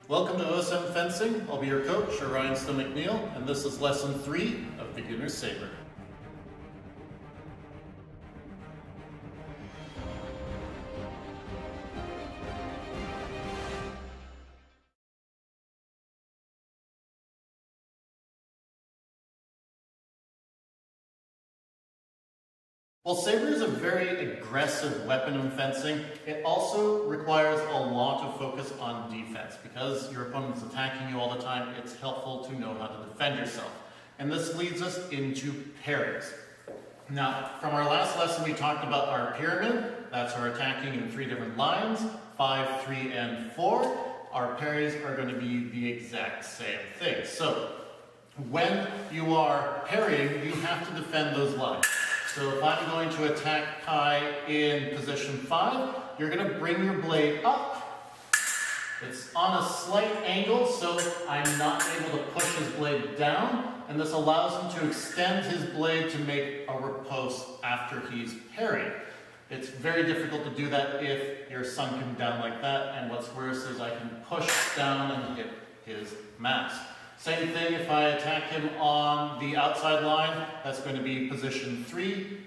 Welcome to OSM Fencing. I'll be your coach, Ryan McNeil, and this is lesson 3 of Beginner Sabre. While Sabre is a very aggressive weapon in fencing, it also requires a lot of focus on defense. Because your opponent's attacking you all the time, it's helpful to know how to defend yourself. And this leads us into parries. Now, from our last lesson, we talked about our pyramid. That's our attacking in 3 different lines, 5, 3, and 4. Our parries are going to be the exact same thing. So, when you are parrying, you have to defend those lines. So if I'm going to attack Kai in position 5, you're going to bring your blade up. It's on a slight angle, so I'm not able to push his blade down, and this allows him to extend his blade to make a riposte after he's parried. It's very difficult to do that if you're sunken down like that, and what's worse is I can push down and hit his mask. Same thing if I attack him on the outside line, that's going to be position 3.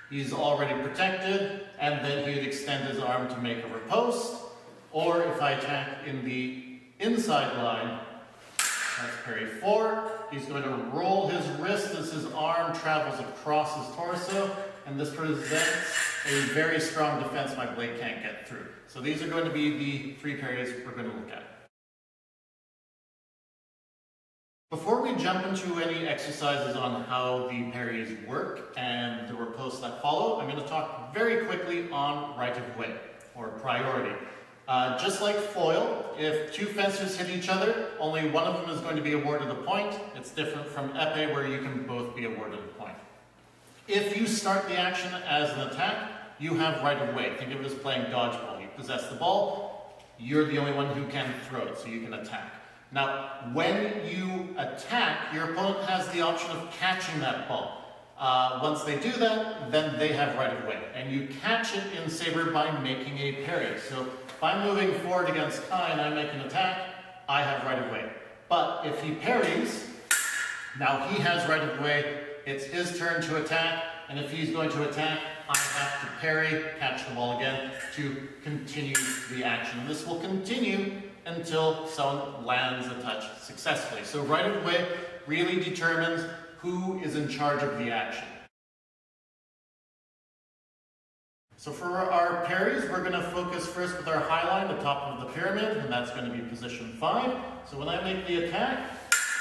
He's already protected, and then he'd extend his arm to make a riposte. Or if I attack in the inside line, that's parry 4. He's going to roll his wrist as his arm travels across his torso, and this presents a very strong defense my blade can't get through. So these are going to be the 3 parries we're going to look at. Before we jump into any exercises on how the parries work and the ripostes that follow, I'm going to talk very quickly on right of way, or priority. Just like foil, if 2 fencers hit each other, only one of them is going to be awarded a point. It's different from épée, where you can both be awarded a point. If you start the action as an attack, you have right of way. Think of it as playing dodgeball. You possess the ball, you're the only one who can throw it, so you can attack. Now, when you attack, your opponent has the option of catching that ball. Once they do that, then they have right of way. And you catch it in Sabre by making a parry. So if I'm moving forward against Kai and I make an attack, I have right of way. But if he parries, now he has right of way, it's his turn to attack, and if he's going to attack, I have to parry, catch the ball again, to continue the action. And this will continue until someone lands a touch successfully. So right of way really determines who is in charge of the action. So for our parries, we're going to focus first with our high line, the top of the pyramid, and that's going to be position 5. So when I make the attack,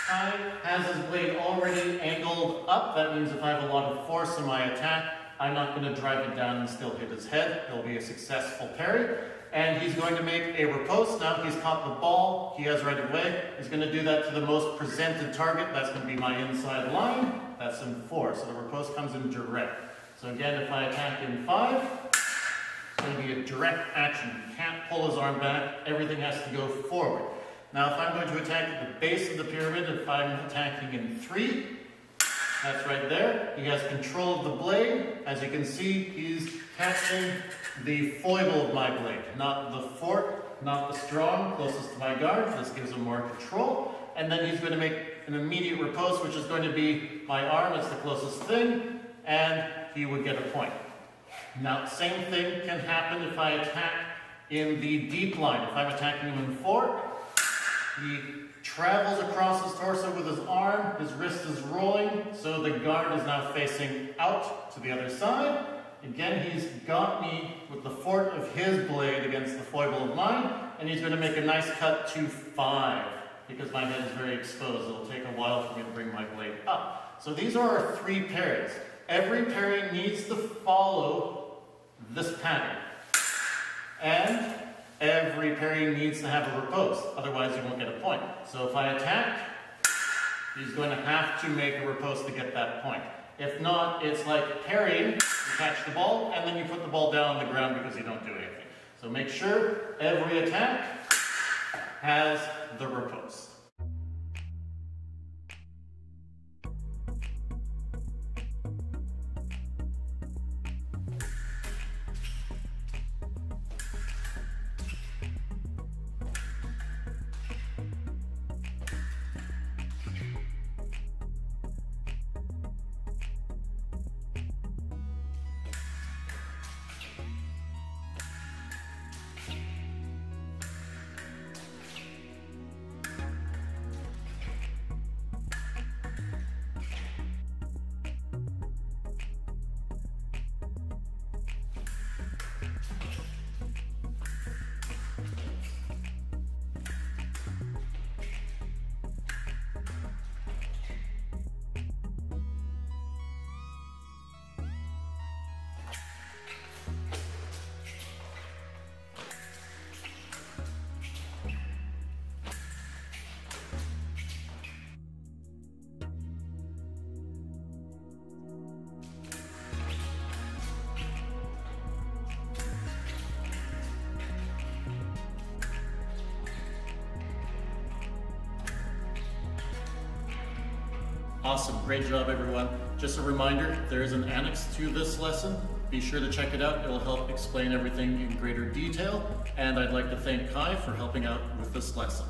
Kai has his blade already angled up. That means if I have a lot of force in my attack, I'm not going to drive it down and still hit his head. It'll be a successful parry. And he's going to make a riposte. Now he's caught the ball, he has right of way. He's going to do that to the most presented target. That's going to be my inside line. That's in 4. So the riposte comes in direct. So again, if I attack in 5, it's going to be a direct action. He can't pull his arm back. Everything has to go forward. Now if I'm going to attack at the base of the pyramid, if I'm attacking in 3, that's right there. He has control of the blade. As you can see, he's catching the foible of my blade, not the fort, not the strong, closest to my guard. This gives him more control. And then he's going to make an immediate riposte, which is going to be my arm. It's the closest thing, and he would get a point. Now, same thing can happen if I attack in the deep line. If I'm attacking him in 4, he travels across his torso with his arm, his wrist is rolling, so the guard is now facing out to the other side. Again, he's got me with the fort of his blade against the foible of mine, and he's going to make a nice cut to 5, because my head is very exposed. It'll take a while for me to bring my blade up. So these are our 3 parries. Every parry needs to follow this pattern. And every parry needs to have a riposte, otherwise you won't get a point. So if I attack, he's going to have to make a riposte to get that point. If not, it's like parrying, you catch the ball, and then you put the ball down on the ground because you don't do anything. So make sure every attack has the riposte. Awesome, great job everyone. Just a reminder, there is an annex to this lesson. Be sure to check it out, it will help explain everything in greater detail. And I'd like to thank Kai for helping out with this lesson.